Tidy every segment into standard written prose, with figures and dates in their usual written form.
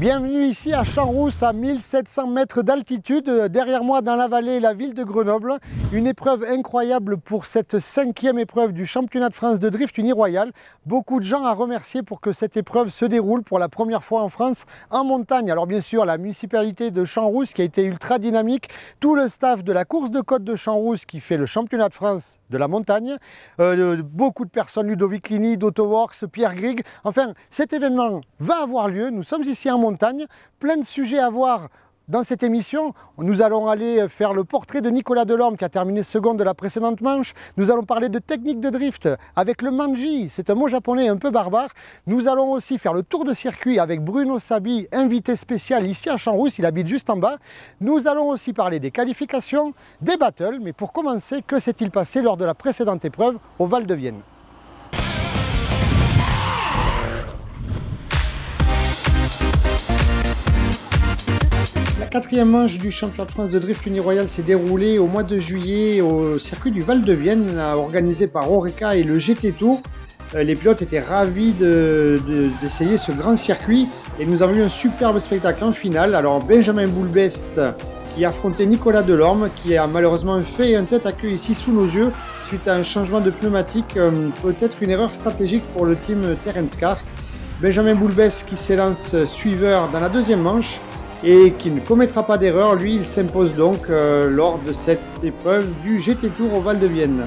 Bienvenue ici à Champs-Rousses, à 1700 mètres d'altitude. Derrière moi, dans la vallée, la ville de Grenoble. Une épreuve incroyable pour cette 5e épreuve du championnat de France de drift uniroyal. Beaucoup de gens à remercier pour que cette épreuve se déroule pour la première fois en France en montagne. Alors bien sûr, la municipalité de Champs-Rousses qui a été ultra dynamique, tout le staff de la course de côte de Champs-Rousses qui fait le championnat de France de la montagne, beaucoup de personnes, Ludovic Ligny, d'Autoworks, Pierre Grigg. Enfin, cet événement va avoir lieu. Nous sommes ici en montagne, plein de sujets à voir dans cette émission. Nous allons aller faire le portrait de Nicolas Delorme qui a terminé second de la précédente manche. Nous allons parler de technique de drift avec le manji, c'est un mot japonais un peu barbare. Nous allons aussi faire le tour de circuit avec Bruno Sabi, invité spécial ici à Champs-Rousses, il habite juste en bas. Nous allons aussi parler des qualifications, des battles, mais pour commencer, que s'est-il passé lors de la précédente épreuve au Val de Vienne? La 4e manche du championnat de France de drift uniroyal s'est déroulée au mois de juillet au circuit du Val de Vienne, organisé par Oreca et le GT Tour. Les pilotes étaient ravis d'essayer ce grand circuit et nous avons eu un superbe spectacle en finale. Alors Benjamin Boulbès qui affrontait Nicolas Delorme qui a malheureusement fait un tête à queue ici sous nos yeux suite à un changement de pneumatique, peut-être une erreur stratégique pour le team Terenscar. Benjamin Boulbès qui s'élance suiveur dans la 2e manche et qui ne commettra pas d'erreur, lui il s'impose donc lors de cette épreuve du GT Tour au Val de Vienne.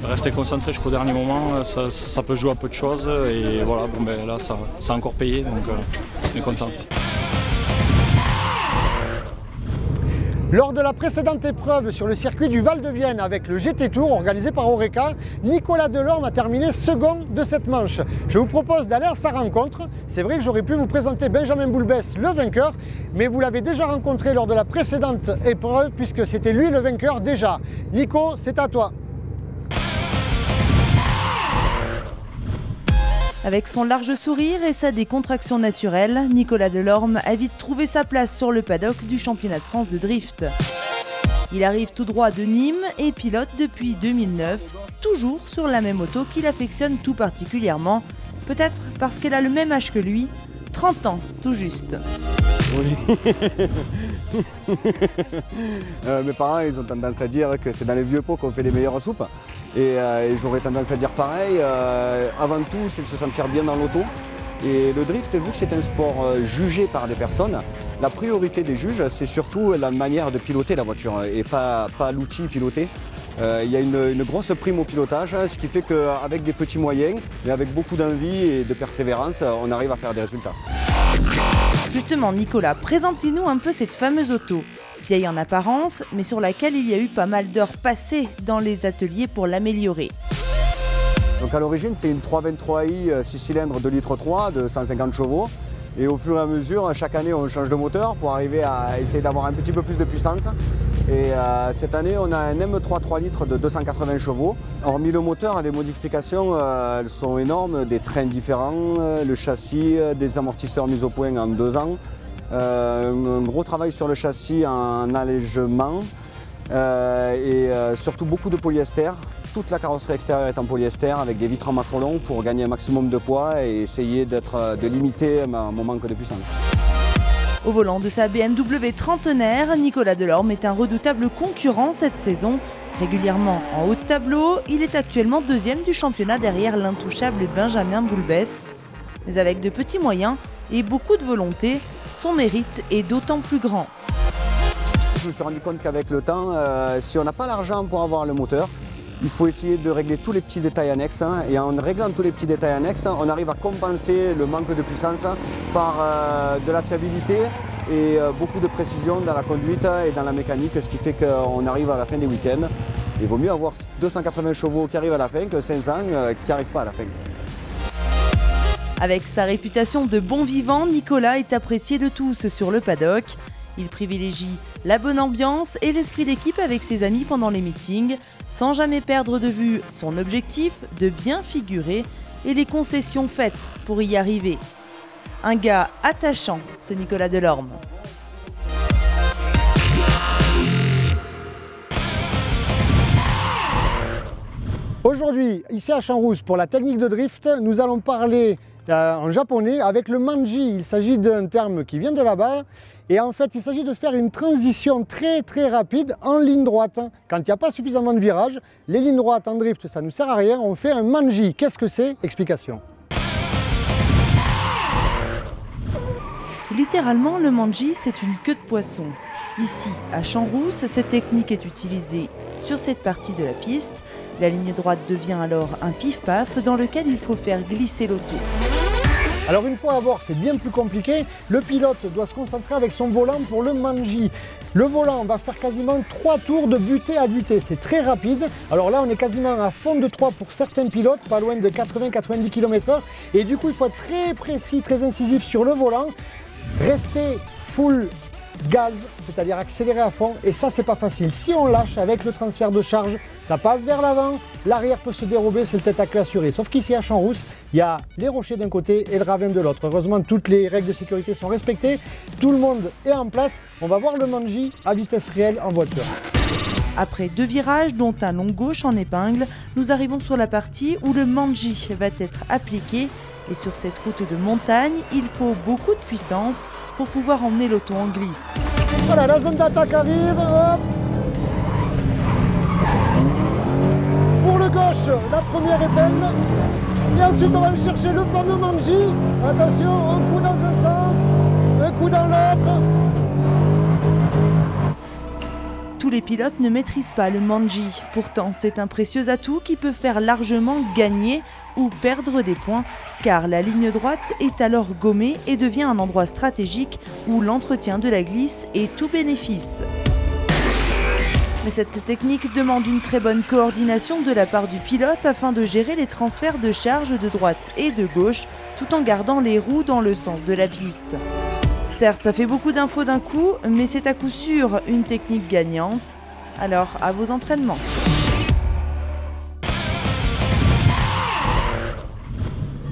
Rester concentré jusqu'au dernier moment, ça peut jouer à peu de choses et voilà, bon, ben, là ça a encore payé donc on est content. Lors de la précédente épreuve sur le circuit du Val de Vienne avec le GT Tour organisé par Oreca, Nicolas Delorme a terminé second de cette manche. Je vous propose d'aller à sa rencontre. C'est vrai que j'aurais pu vous présenter Benjamin Boulbès, le vainqueur, mais vous l'avez déjà rencontré lors de la précédente épreuve puisque c'était lui le vainqueur déjà. Nico, c'est à toi. Avec son large sourire et sa décontraction naturelle, Nicolas Delorme a vite trouvé sa place sur le paddock du championnat de France de drift. Il arrive tout droit de Nîmes et pilote depuis 2009, toujours sur la même auto qu'il affectionne tout particulièrement, peut-être parce qu'elle a le même âge que lui, 30 ans tout juste. Oui. Mes parents ils ont tendance à dire que c'est dans les vieux pots qu'on fait les meilleures soupes et j'aurais tendance à dire pareil. Avant tout c'est de se sentir bien dans l'auto et le drift, vu que c'est un sport jugé par des personnes, la priorité des juges c'est surtout la manière de piloter la voiture et pas l'outil piloté. Il y a une grosse prime au pilotage, ce qui fait qu'avec des petits moyens, mais avec beaucoup d'envie et de persévérance, on arrive à faire des résultats. Justement Nicolas, présentez-nous un peu cette fameuse auto. Vieille en apparence, mais sur laquelle il y a eu pas mal d'heures passées dans les ateliers pour l'améliorer. Donc à l'origine c'est une 323i 6 cylindres 2,3 litres de 150 chevaux. Et au fur et à mesure, chaque année on change de moteur pour arriver à essayer d'avoir un petit peu plus de puissance. Et cette année on a un M3 3 litres de 280 chevaux. Hormis le moteur, les modifications elles sont énormes, des trains différents, le châssis, des amortisseurs mis au point en 2 ans. Un gros travail sur le châssis en allègement et surtout beaucoup de polyester. Toute la carrosserie extérieure est en polyester avec des vitres en macrolon pour gagner un maximum de poids et essayer de limiter mon manque de puissance. Au volant de sa BMW trentenaire, Nicolas Delorme est un redoutable concurrent cette saison. Régulièrement en haut de tableau, il est actuellement 2e du championnat derrière l'intouchable Benjamin Boulbès. Mais avec de petits moyens et beaucoup de volonté, son mérite est d'autant plus grand. Je me suis rendu compte qu'avec le temps, si on n'a pas l'argent pour avoir le moteur, il faut essayer de régler tous les petits détails annexes et en réglant tous les petits détails annexes, on arrive à compenser le manque de puissance par de la fiabilité et beaucoup de précision dans la conduite et dans la mécanique, ce qui fait qu'on arrive à la fin des week-ends. Il vaut mieux avoir 280 chevaux qui arrivent à la fin que 500 qui n'arrivent pas à la fin. Avec sa réputation de bon vivant, Nicolas est apprécié de tous sur le paddock. Il privilégie la bonne ambiance et l'esprit d'équipe avec ses amis pendant les meetings, sans jamais perdre de vue son objectif de bien figurer et les concessions faites pour y arriver. Un gars attachant, ce Nicolas Delorme. Aujourd'hui, ici à Champs-Rousse, pour la technique de drift, nous allons parler en japonais avec le manji. Il s'agit d'un terme qui vient de là-bas. Et en fait, il s'agit de faire une transition très rapide en ligne droite. Quand il n'y a pas suffisamment de virages, les lignes droites en drift, ça ne nous sert à rien. On fait un manji. Qu'est-ce que c'est? Explication. Littéralement, le manji, c'est une queue de poisson. Ici, à Champs-Rousse, cette technique est utilisée sur cette partie de la piste. La ligne droite devient alors un pif-paf dans lequel il faut faire glisser l'auto. Alors une fois à bord, c'est bien plus compliqué. Le pilote doit se concentrer avec son volant pour le manji. Le volant va faire quasiment 3 tours de butée à butée. C'est très rapide. Alors là, on est quasiment à fond de 3 pour certains pilotes, pas loin de 80-90 km/h. Et du coup, il faut être très précis, très incisif sur le volant. Rester full gaz, c'est-à-dire accélérer à fond, et ça c'est pas facile. Si on lâche avec le transfert de charge, ça passe vers l'avant, l'arrière peut se dérober, c'est le tête à queue assuré. Sauf qu'ici à Champs-Rousse, il y a les rochers d'un côté et le ravin de l'autre. Heureusement, toutes les règles de sécurité sont respectées, tout le monde est en place. On va voir le manji à vitesse réelle en voiture. Après 2 virages, dont un long gauche en épingle, nous arrivons sur la partie où le manji va être appliqué. Et sur cette route de montagne, il faut beaucoup de puissance pour pouvoir emmener l'auto en glisse. Voilà, la zone d'attaque arrive. Hop. Pour le gauche, la première épingle. Et ensuite, on va aller chercher le fameux manji. Attention, un coup dans un sens, un coup dans l'autre. Tous les pilotes ne maîtrisent pas le manji. Pourtant, c'est un précieux atout qui peut faire largement gagner ou perdre des points, car la ligne droite est alors gommée et devient un endroit stratégique où l'entretien de la glisse est tout bénéfice. Mais cette technique demande une très bonne coordination de la part du pilote afin de gérer les transferts de charge de droite et de gauche, tout en gardant les roues dans le sens de la piste. Certes, ça fait beaucoup d'infos d'un coup, mais c'est à coup sûr une technique gagnante. Alors, à vos entraînements.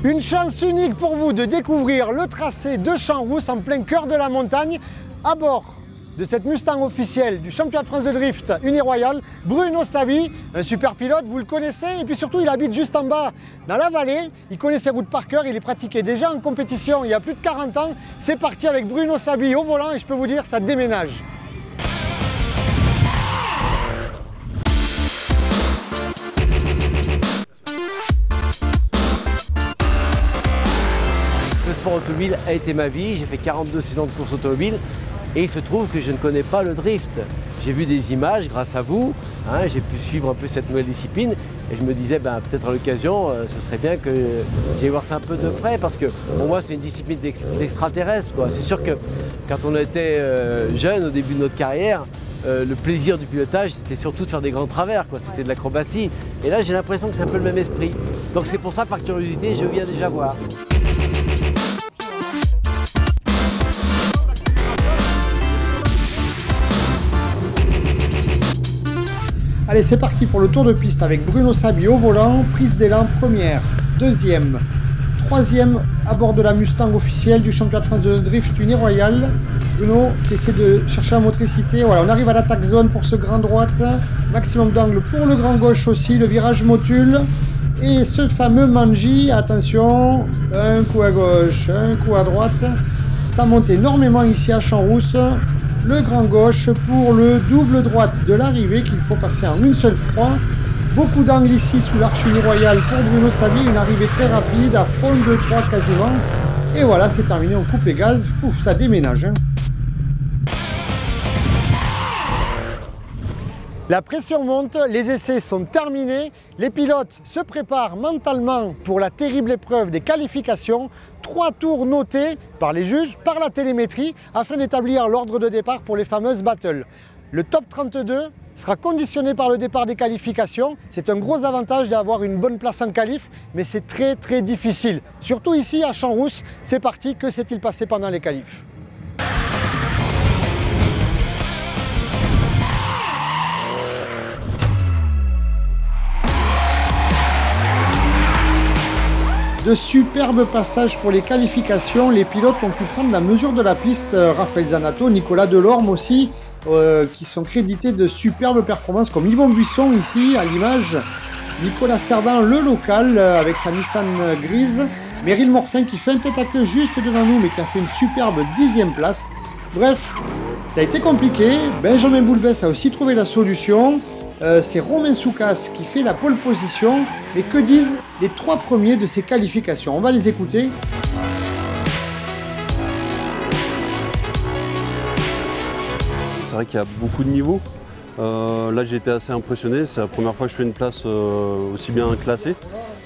Une chance unique pour vous de découvrir le tracé de Champs-Rousse en plein cœur de la montagne, à bord de cette Mustang officielle du championnat de France de drift Uniroyal, Bruno Sabi, un super pilote, vous le connaissez, et puis surtout il habite juste en bas dans la vallée, il connaît ses routes par cœur, il est pratiqué déjà en compétition il y a plus de 40 ans. C'est parti avec Bruno Sabi au volant et je peux vous dire, ça déménage. Le sport automobile a été ma vie, j'ai fait 42 saisons de course automobile et il se trouve que je ne connais pas le drift. J'ai vu des images grâce à vous, hein, j'ai pu suivre un peu cette nouvelle discipline et je me disais peut-être à l'occasion, ce serait bien que j'aille voir ça un peu de près parce que pour moi c'est une discipline d'extraterrestre. C'est sûr que quand on était jeune au début de notre carrière, le plaisir du pilotage c'était surtout de faire des grands travers, c'était de l'acrobatie. Et là j'ai l'impression que c'est un peu le même esprit. Donc c'est pour ça par curiosité je viens déjà voir. Allez, c'est parti pour le tour de piste avec Bruno Sabi au volant, prise d'élan première, deuxième, troisième à bord de la Mustang officielle du championnat de France de drift Uniroyal. Bruno qui essaie de chercher la motricité. Voilà, on arrive à l'attaque zone pour ce grand droite, maximum d'angle pour le grand gauche aussi, le virage motule. Et ce fameux manji, attention, un coup à gauche, un coup à droite. Ça monte énormément ici à Champs-Rousse. Le grand gauche pour le double droite de l'arrivée qu'il faut passer en une seule fois. Beaucoup d'angle ici sous l'arche Uniroyal pour Bruno Sabi, une arrivée très rapide, à fond de 3 quasiment. Et voilà, c'est terminé, on coupe les gaz. Ouf, ça déménage. La pression monte, les essais sont terminés, les pilotes se préparent mentalement pour la terrible épreuve des qualifications. 3 tours notés par les juges, par la télémétrie, afin d'établir l'ordre de départ pour les fameuses battles. Le top 32 sera conditionné par le départ des qualifications. C'est un gros avantage d'avoir une bonne place en qualif, mais c'est très difficile. Surtout ici à Champs-Rousse, c'est parti, que s'est-il passé pendant les qualifs ? De superbes passages pour les qualifications. Les pilotes ont pu prendre la mesure de la piste. Raphaël Zanato, Nicolas Delorme aussi, qui sont crédités de superbes performances, comme Yvon Buisson ici à l'image. Nicolas Cerdan, le local, avec sa Nissan grise. Meryl Morfin qui fait un tête à queue juste devant nous, mais qui a fait une superbe 10e place. Bref, ça a été compliqué. Benjamin Boulbès a aussi trouvé la solution. C'est Romain Soukas qui fait la pole position. Mais que disent les 3 premiers de ces qualifications? On va les écouter. C'est vrai qu'il y a beaucoup de niveaux. Là j'ai été assez impressionné, c'est la première fois que je fais une place aussi bien classée.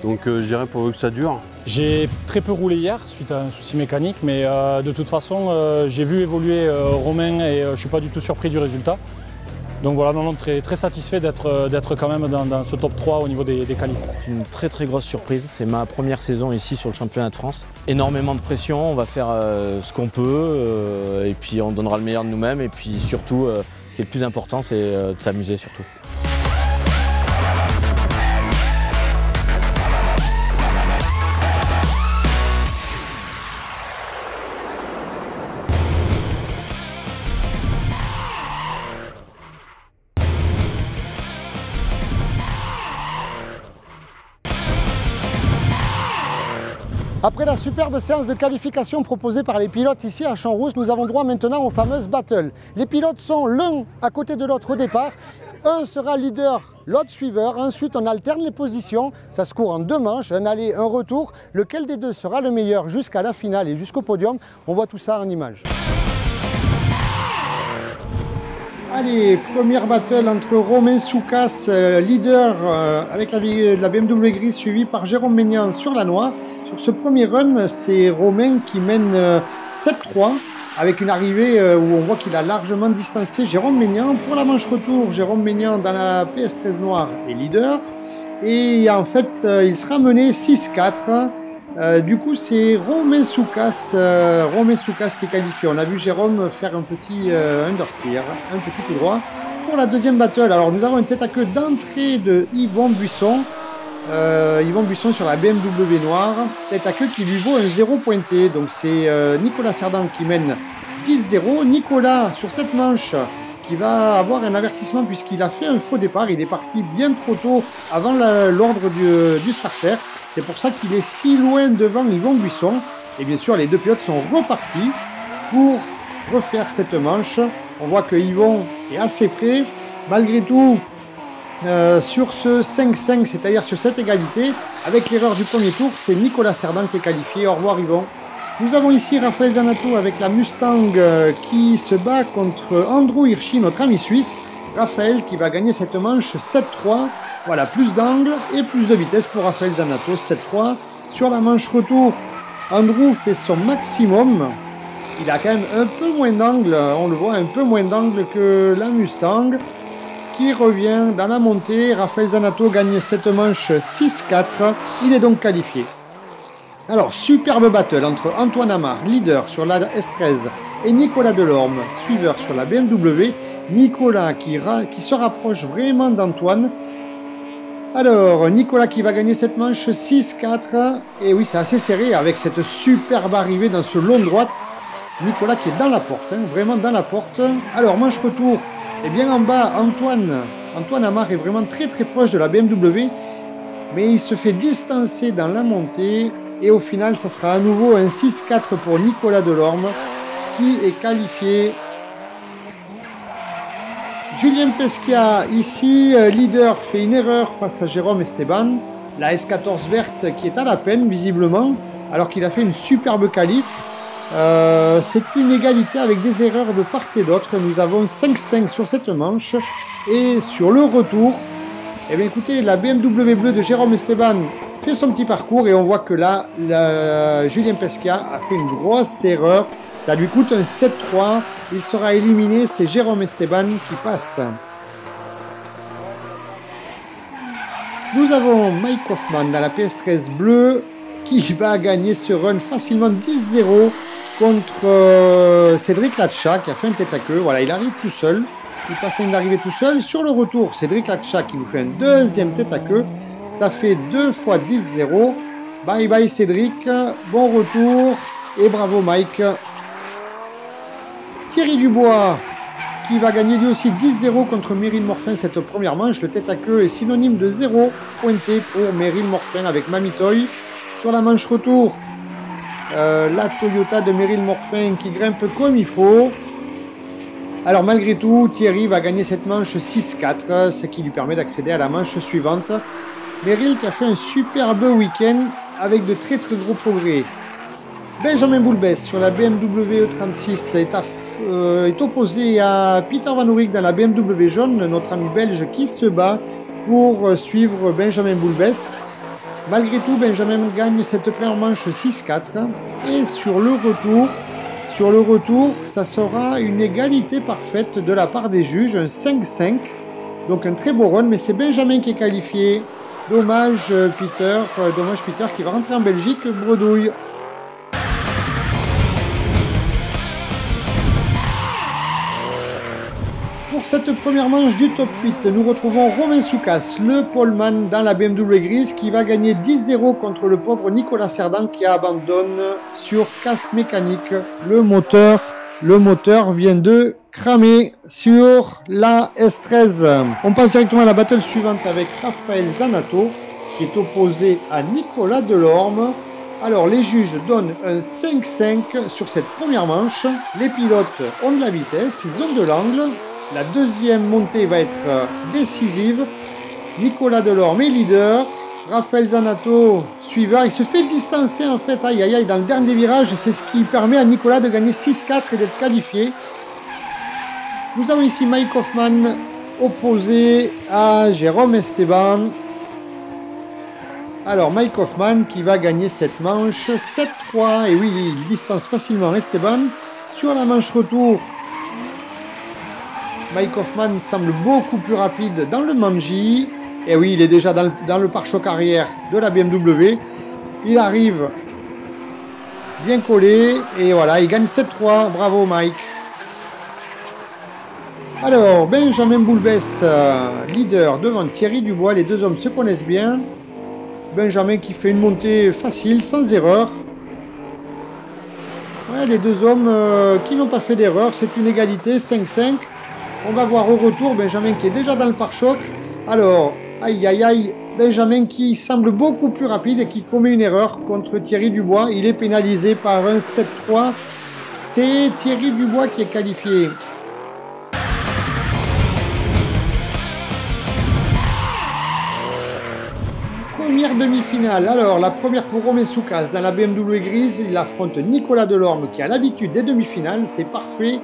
Donc je dirais pour eux que ça dure. J'ai très peu roulé hier suite à un souci mécanique, mais de toute façon j'ai vu évoluer Romain et je ne suis pas du tout surpris du résultat. Donc voilà, non, très, très satisfait d'être quand même dans ce top 3 au niveau des qualifs. C'est une très très grosse surprise, c'est ma première saison ici sur le championnat de France. Énormément de pression, on va faire ce qu'on peut et puis on donnera le meilleur de nous-mêmes et puis surtout ce qui est le plus important c'est de s'amuser surtout. Après la superbe séance de qualification proposée par les pilotes ici à Champs-Rousse, nous avons droit maintenant aux fameuses battles. Les pilotes sont l'un à côté de l'autre au départ. Un sera leader, l'autre suiveur. Ensuite, on alterne les positions. Ça se court en 2 manches, un aller, un retour. Lequel des deux sera le meilleur jusqu'à la finale et jusqu'au podium? On voit tout ça en images. Allez, première battle entre Romain Soukas, leader avec la BMW grise, suivi par Jérôme Maignan sur la noire. Sur ce premier run, c'est Romain qui mène 7-3 avec une arrivée où on voit qu'il a largement distancé Jérôme Maignan. Pour la manche retour, Jérôme Maignan dans la PS13 noire est leader. Et en fait, il sera mené 6-4. Du coup, c'est Romain Soukas qui est qualifié. On a vu Jérôme faire un petit understeer, un petit coup droit. Pour la deuxième battle, alors nous avons une tête à queue d'entrée de Yvon Buisson. Yvon Buisson sur la BMW noire. Tête à queue qui lui vaut un 0 pointé. Donc c'est Nicolas Cerdan qui mène 10-0. Nicolas, sur cette manche, qui va avoir un avertissement puisqu'il a fait un faux départ. Il est parti bien trop tôt avant l'ordre du starter. C'est pour ça qu'il est si loin devant Yvon Buisson. Et bien sûr, les deux pilotes sont repartis pour refaire cette manche. On voit que Yvon est assez près. Malgré tout, sur ce 5-5, c'est-à-dire sur cette égalité, avec l'erreur du premier tour, c'est Nicolas Cerdan qui est qualifié. Au revoir Yvon. Nous avons ici Raphaël Zanato avec la Mustang qui se bat contre Andrew Hirschi, notre ami suisse. Raphaël qui va gagner cette manche 7-3. Voilà, plus d'angle et plus de vitesse pour Raphaël Zanato, 7-3. Sur la manche retour, Andrew fait son maximum. Il a quand même un peu moins d'angle, on le voit, un peu moins d'angle que la Mustang. Qui revient dans la montée. Raphaël Zanato gagne cette manche 6-4. Il est donc qualifié. Alors, superbe battle entre Antoine Amar, leader sur la S13, et Nicolas Delorme, suiveur sur la BMW. Nicolas qui se rapproche vraiment d'Antoine. Alors, Nicolas qui va gagner cette manche 6-4. Et oui, c'est assez serré avec cette superbe arrivée dans ce long droite. Nicolas qui est dans la porte, vraiment dans la porte. Alors, manche retour. Et bien en bas, Antoine Amar est vraiment très très proche de la BMW. Mais il se fait distancer dans la montée. Et au final, ça sera à nouveau un 6-4 pour Nicolas Delorme qui est qualifié. Julien Pescia, ici, leader, fait une erreur face à Jérôme Esteban. La S14 verte qui est à la peine, visiblement, alors qu'il a fait une superbe qualif. C'est une égalité avec des erreurs de part et d'autre. Nous avons 5-5 sur cette manche. Et sur le retour, eh bien écoutez, la BMW bleue de Jérôme Esteban fait son petit parcours et on voit que là, Julien Pescia a fait une grosse erreur. Ça lui coûte un 7-3. Il sera éliminé. C'est Jérôme Esteban qui passe. Nous avons Mike Hoffman dans la PS13 bleue qui va gagner ce run facilement 10-0 contre Cédric Latcha qui a fait un tête à queue. Voilà, il arrive tout seul. Il passe à une arrivée tout seul. Sur le retour, Cédric Latcha qui nous fait un deuxième tête à queue. Ça fait 2 fois 10-0. Bye bye Cédric. Bon retour. Et bravo Mike. Thierry Dubois qui va gagner lui aussi 10-0 contre Meryl Morfin cette première manche. Le tête à queue est synonyme de 0 pointé pour Meryl Morfin avec Mamitoy. Sur la manche retour, la Toyota de Meryl Morfin qui grimpe comme il faut. Alors malgré tout, Thierry va gagner cette manche 6-4, ce qui lui permet d'accéder à la manche suivante. Meryl qui a fait un superbe week-end avec de très gros progrès. Benjamin Boulbès sur la BMW E36 est opposé à Peter Van Oerik dans la BMW jaune, notre ami belge qui se bat pour suivre Benjamin Boulbès. Malgré tout, Benjamin gagne cette première manche 6-4 et sur le retour, ça sera une égalité parfaite de la part des juges, un 5-5, donc un très beau run, mais c'est Benjamin qui est qualifié. Dommage Peter qui va rentrer en Belgique, bredouille. Pour cette première manche du top 8, nous retrouvons Romain Soukas, le poleman dans la BMW grise, qui va gagner 10-0 contre le pauvre Nicolas Cerdan qui abandonne sur casse mécanique. Le moteur vient de cramer sur la S13. On passe directement à la battle suivante avec Raphaël Zanato qui est opposé à Nicolas Delorme. Alors les juges donnent un 5-5 sur cette première manche. Les pilotes ont de la vitesse, ils ont de l'angle. La deuxième montée va être décisive. Nicolas Delorme est leader. Raphaël Zanato, suiveur. Il se fait distancer en fait. Aïe aïe aïe, dans le dernier virage. C'est ce qui permet à Nicolas de gagner 6-4 et d'être qualifié. Nous avons ici Mike Hoffman opposé à Jérôme Esteban. Alors Mike Hoffman qui va gagner cette manche 7-3. Et oui, il distance facilement Esteban. Sur la manche retour, Mike Hoffman semble beaucoup plus rapide dans le Manji. Et oui, il est déjà dans le pare-choc arrière de la BMW. Il arrive bien collé. Et voilà, il gagne 7-3. Bravo Mike. Alors, Benjamin Boulbès, leader devant Thierry Dubois. Les deux hommes se connaissent bien. Benjamin qui fait une montée facile, sans erreur. Ouais, les deux hommes qui n'ont pas fait d'erreur. C'est une égalité, 5-5. On va voir au retour Benjamin qui est déjà dans le pare-choc. Alors, aïe aïe aïe, Benjamin qui semble beaucoup plus rapide et qui commet une erreur contre Thierry Dubois. Il est pénalisé par un 7-3. C'est Thierry Dubois qui est qualifié. Première demi-finale. Alors, la première pour Romain Soukas dans la BMW grise. Il affronte Nicolas Delorme qui a l'habitude des demi-finales. C'est parfait.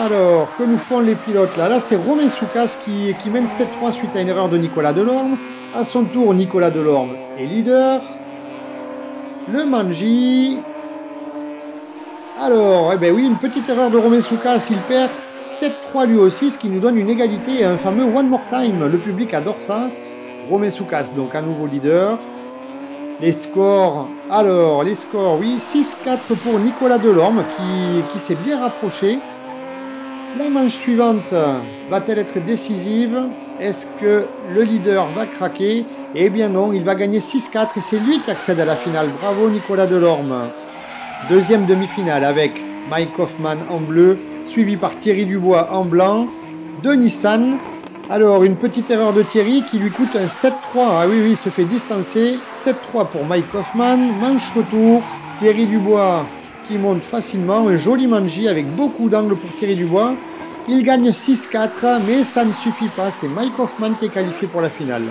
Alors, que nous font les pilotes là? Là, c'est Romain Soukas qui mène 7-3 suite à une erreur de Nicolas Delorme. À son tour, Nicolas Delorme est leader. Le Manji. Alors, eh ben oui, une petite erreur de Romain Soukas. Il perd 7-3 lui aussi, ce qui nous donne une égalité et un fameux One More Time. Le public adore ça. Romain Soukas, donc à nouveau leader. Les scores, alors, les scores, oui, 6-4 pour Nicolas Delorme qui s'est bien rapproché. La manche suivante va-t-elle être décisive? Est-ce que le leader va craquer? Eh bien non, il va gagner 6-4 et c'est lui qui accède à la finale. Bravo Nicolas Delorme. Deuxième demi-finale avec Mike Hoffman en bleu, suivi par Thierry Dubois en blanc, de Nissan. Alors une petite erreur de Thierry qui lui coûte un 7-3. Ah oui, il se fait distancer. 7-3 pour Mike Hoffman. Manche retour, Thierry Dubois qui monte facilement, un joli Manji avec beaucoup d'angle pour Thierry Dubois. Il gagne 6-4, mais ça ne suffit pas, c'est Mike Hoffman qui est qualifié pour la finale.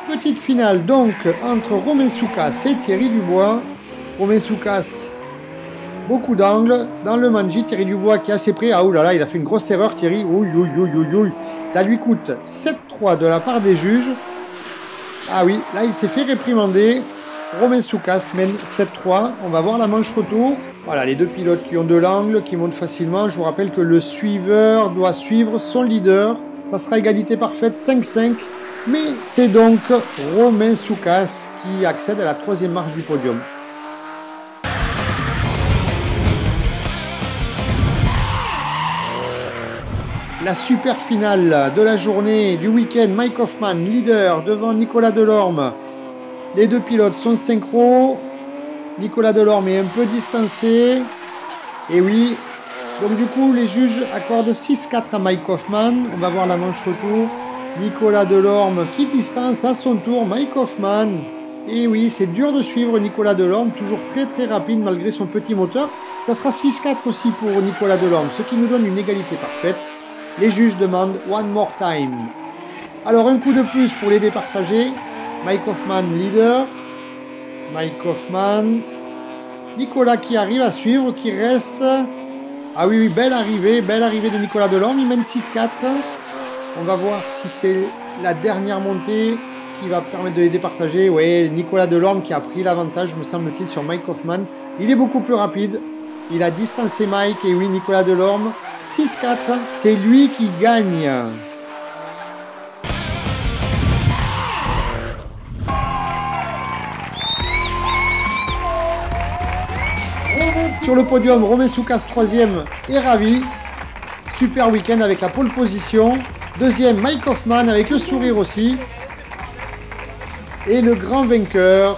Petite finale donc entre Romain Soukas et Thierry Dubois. Romain Soukas, beaucoup d'angle dans le Manji. Thierry Dubois qui est assez près. Ah oulala, il a fait une grosse erreur Thierry. Ouh. Ça lui coûte 7-3 de la part des juges. Ah oui, là il s'est fait réprimander. Romain Soukas mène 7-3. On va voir la manche retour. Voilà, les deux pilotes qui ont de l'angle, qui montent facilement. Je vous rappelle que le suiveur doit suivre son leader. Ça sera égalité parfaite, 5-5. Mais c'est donc Romain Soukas qui accède à la troisième marche du podium. La super finale de la journée du week-end, Mike Hoffman leader devant Nicolas Delorme. Les deux pilotes sont synchro. Nicolas Delorme est un peu distancé. Et oui, donc du coup les juges accordent 6-4 à Mike Hoffman. On va voir la manche retour. Nicolas Delorme qui distance à son tour Mike Hoffman. Et oui, c'est dur de suivre Nicolas Delorme, toujours très rapide malgré son petit moteur. Ça sera 6-4 aussi pour Nicolas Delorme, ce qui nous donne une égalité parfaite. Les juges demandent one more time. Alors un coup de plus pour les départager. Mike Hoffman leader. Mike Hoffman. Nicolas qui arrive à suivre, qui reste. Ah oui, belle arrivée de Nicolas Delorme. Il mène 6-4. On va voir si c'est la dernière montée qui va permettre de les départager. Oui, Nicolas Delorme qui a pris l'avantage, me semble-t-il, sur Mike Hoffman. Il est beaucoup plus rapide. Il a distancé Mike. Et oui, Nicolas Delorme. 6-4, c'est lui qui gagne. Sur le podium, Romain Soukas 3e est ravi. Super week-end avec la pole position. Deuxième, Mike Hoffman avec le sourire aussi. Et le grand vainqueur,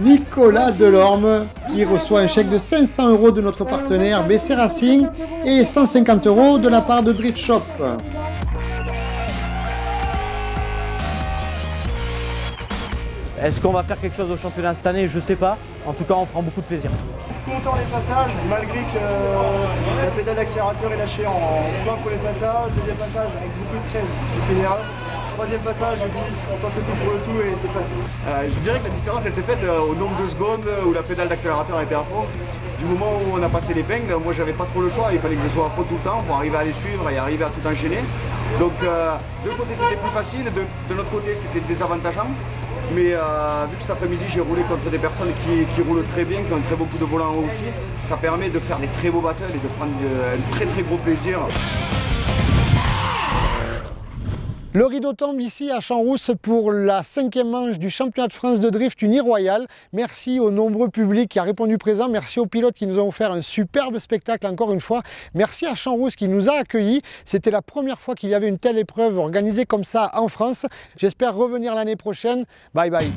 Nicolas Delorme, qui reçoit un chèque de 500 € de notre partenaire BC Racing et 150 € de la part de Drift Shop. Est-ce qu'on va faire quelque chose au championnat cette année? Je sais pas. En tout cas, on prend beaucoup de plaisir. Content les passages, malgré que la pédale d'accélérateur est lâchée en plein pour les passages. Deuxième passage avec beaucoup de stress, j'ai fait une erreur. Troisième passage, je dis on tente le tout pour le tout et c'est passé. Je dirais que la différence elle s'est faite au nombre de secondes où la pédale d'accélérateur était à fond. Du moment où on a passé l'épingle, moi j'avais pas trop le choix, il fallait que je sois à fond tout le temps pour arriver à les suivre et arriver à tout enchaîner. Donc de l'autre côté c'était plus facile, de notre côté c'était désavantageant. Mais vu que cet après-midi j'ai roulé contre des personnes qui roulent très bien, qui ont très beaucoup de volants aussi, ça permet de faire des très beaux battles et de prendre un très gros plaisir. Le rideau tombe ici à Champs-Rousses pour la 5e manche du championnat de France de drift Uniroyal. Merci au nombreux public qui a répondu présent. Merci aux pilotes qui nous ont offert un superbe spectacle encore une fois. Merci à Champs-Rousses qui nous a accueillis. C'était la première fois qu'il y avait une telle épreuve organisée comme ça en France. J'espère revenir l'année prochaine. Bye bye.